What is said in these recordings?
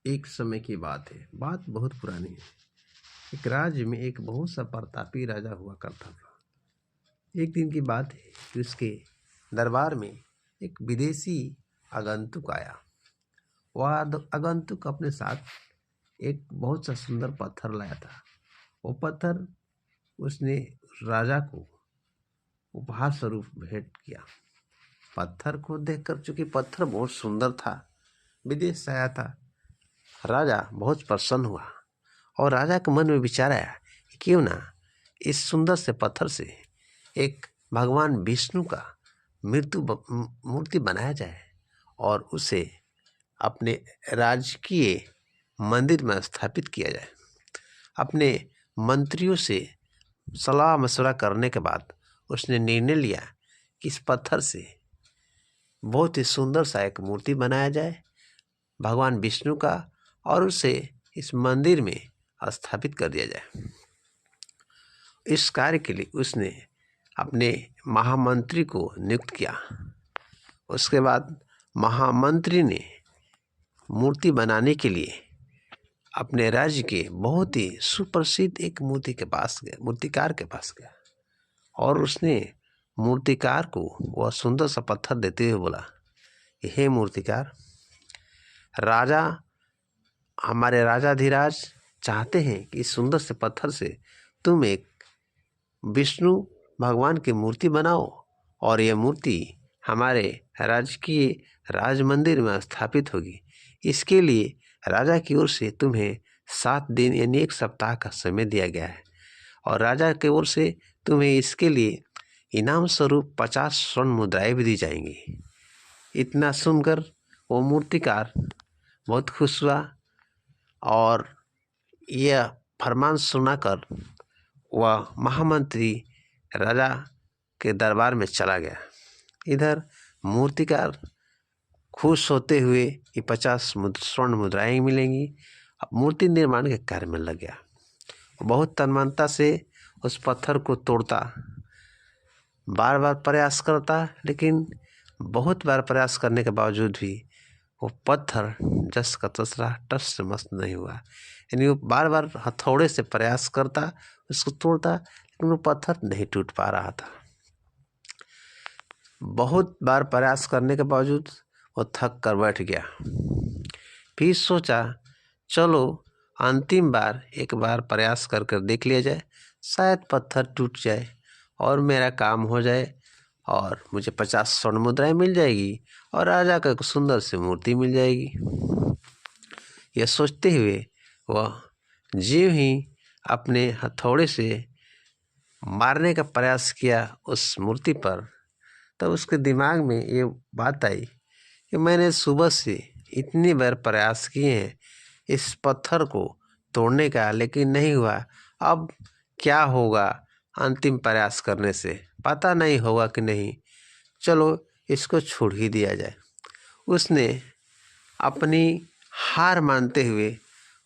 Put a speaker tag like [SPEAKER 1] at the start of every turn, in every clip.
[SPEAKER 1] एक समय की बात है, बात बहुत पुरानी है। एक राज्य में एक बहुत सा प्रतापी राजा हुआ करता था। एक दिन की बात है कि उसके दरबार में एक विदेशी आगंतुक आया। वह आगंतुक अपने साथ एक बहुत सा सुंदर पत्थर लाया था। वो पत्थर उसने राजा को उपहार स्वरूप भेंट किया। पत्थर को देखकर, चूंकि पत्थर बहुत सुंदर था, विदेश से आया था, राजा बहुत प्रसन्न हुआ और राजा के मन में विचार आया कि क्यों ना इस सुंदर से पत्थर से एक भगवान विष्णु का मूर्ति बनाया जाए और उसे अपने राजकीय मंदिर में स्थापित किया जाए। अपने मंत्रियों से सलाह मशवरा करने के बाद उसने निर्णय लिया कि इस पत्थर से बहुत ही सुंदर सा एक मूर्ति बनाया जाए भगवान विष्णु का और उसे इस मंदिर में स्थापित कर दिया जाए। इस कार्य के लिए उसने अपने महामंत्री को नियुक्त किया। उसके बाद महामंत्री ने मूर्ति बनाने के लिए अपने राज्य के बहुत ही सुप्रसिद्ध एक मूर्तिकार के पास गया और उसने मूर्तिकार को वह सुंदर सा पत्थर देते हुए बोला, हे मूर्तिकार, हमारे राजाधिराज चाहते हैं कि इस सुंदर से पत्थर से तुम एक विष्णु भगवान की मूर्ति बनाओ और यह मूर्ति हमारे राजकीय राज मंदिर में स्थापित होगी। इसके लिए राजा की ओर से तुम्हें 7 दिन यानी 1 सप्ताह का समय दिया गया है और राजा की ओर से तुम्हें इसके लिए इनाम स्वरूप 50 स्वर्ण मुद्राएं भी दी जाएंगी। इतना सुनकर वो मूर्तिकार बहुत खुश हुआ और यह फरमान सुनाकर वह महामंत्री राजा के दरबार में चला गया। इधर मूर्तिकार खुश होते हुए कि 50 स्वर्ण मुद्राएं मिलेंगी, अब मूर्ति निर्माण के कार्य में लग गया। बहुत तन्मयता से उस पत्थर को तोड़ता, बार बार प्रयास करता, लेकिन बहुत बार प्रयास करने के बावजूद भी वो पत्थर जस का तस रहा, टस से मस्त नहीं हुआ। यानी वो बार बार हथौड़े से प्रयास करता, उसको तोड़ता, लेकिन वो पत्थर नहीं टूट पा रहा था। बहुत बार प्रयास करने के बावजूद वो थक कर बैठ गया। फिर सोचा, चलो अंतिम बार एक बार प्रयास कर देख लिया जाए, शायद पत्थर टूट जाए और मेरा काम हो जाए और मुझे 50 स्वर्ण मुद्राएं मिल जाएगी और राजा का एक सुंदर सी मूर्ति मिल जाएगी। यह सोचते हुए वह ज्यों ही अपने हथौड़े से मारने का प्रयास किया उस मूर्ति पर, तब उसके दिमाग में ये बात आई कि मैंने सुबह से इतनी बार प्रयास किए हैं इस पत्थर को तोड़ने का, लेकिन नहीं हुआ। अब क्या होगा अंतिम प्रयास करने से, पता नहीं होगा कि नहीं, चलो इसको छोड़ ही दिया जाए। उसने अपनी हार मानते हुए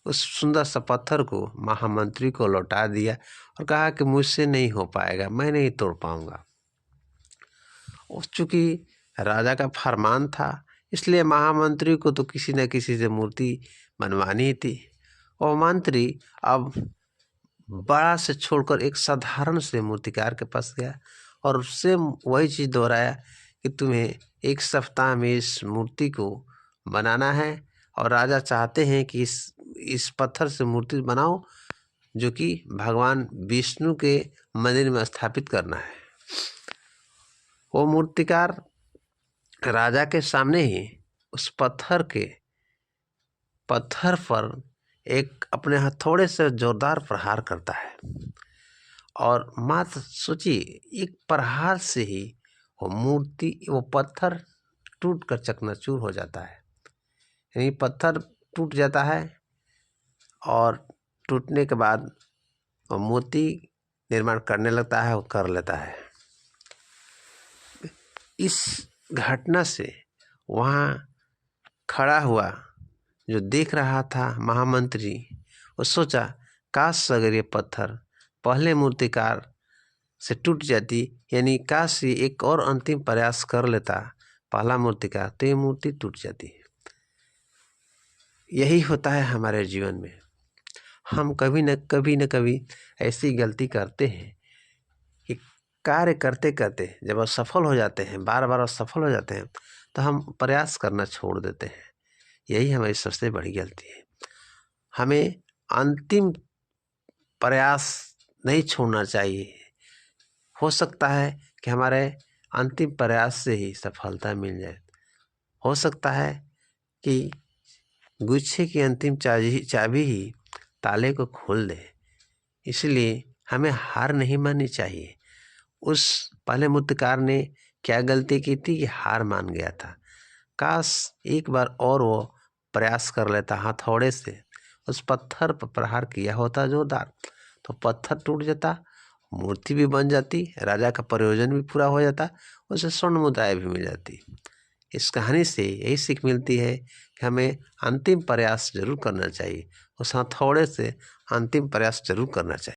[SPEAKER 1] उस सुंदर सा पत्थर को महामंत्री को लौटा दिया और कहा कि मुझसे नहीं हो पाएगा, मैं नहीं तोड़ पाऊंगा। चूंकि राजा का फरमान था, इसलिए महामंत्री को तो किसी न किसी से मूर्ति बनवानी थी। और मंत्री अब बड़ा से छोड़कर एक साधारण से मूर्तिकार के पास गया और उससे वही चीज़ दोहराया कि तुम्हें 1 सप्ताह में इस मूर्ति को बनाना है और राजा चाहते हैं कि इस पत्थर से मूर्ति बनाओ जो कि भगवान विष्णु के मंदिर में स्थापित करना है। वो मूर्तिकार राजा के सामने ही उस पत्थर पर एक अपने हथौड़े से जोरदार प्रहार करता है और मात्र सोचिए, एक प्रहार से ही वो पत्थर टूट कर चकनाचूर हो जाता है। यानी पत्थर टूट जाता है और टूटने के बाद वो मूर्ति निर्माण करने लगता है, वो कर लेता है। इस घटना से वहाँ खड़ा हुआ जो देख रहा था महामंत्री, वो सोचा, काश अगर ये पत्थर पहले मूर्तिकार से टूट जाती, यानी काश ये एक और अंतिम प्रयास कर लेता पहला मूर्तिकार, तो ये मूर्ति टूट जाती। यही होता है हमारे जीवन में। हम कभी न कभी ऐसी गलती करते हैं कि कार्य करते करते जब असफल हो जाते हैं, बार बार असफल हो जाते हैं, तो हम प्रयास करना छोड़ देते हैं। यही हमारी सबसे बड़ी गलती है। हमें अंतिम प्रयास नहीं छोड़ना चाहिए। हो सकता है कि हमारे अंतिम प्रयास से ही सफलता मिल जाए। हो सकता है कि गुच्छे की अंतिम चाबी ही ताले को खोल दे। इसलिए हमें हार नहीं माननी चाहिए। उस पहले मूर्तिकार ने क्या गलती की थी कि हार मान गया था। काश एक बार और वो प्रयास कर लेता, हथौड़े से उस पत्थर पर प्रहार किया होता जोरदार, तो पत्थर टूट जाता, मूर्ति भी बन जाती, राजा का प्रयोजन भी पूरा हो जाता, उसे स्वर्ण मुद्राएं भी मिल जाती। इस कहानी से यही सीख मिलती है कि हमें अंतिम प्रयास जरूर करना चाहिए। उस हथौड़े से अंतिम प्रयास जरूर करना चाहिए।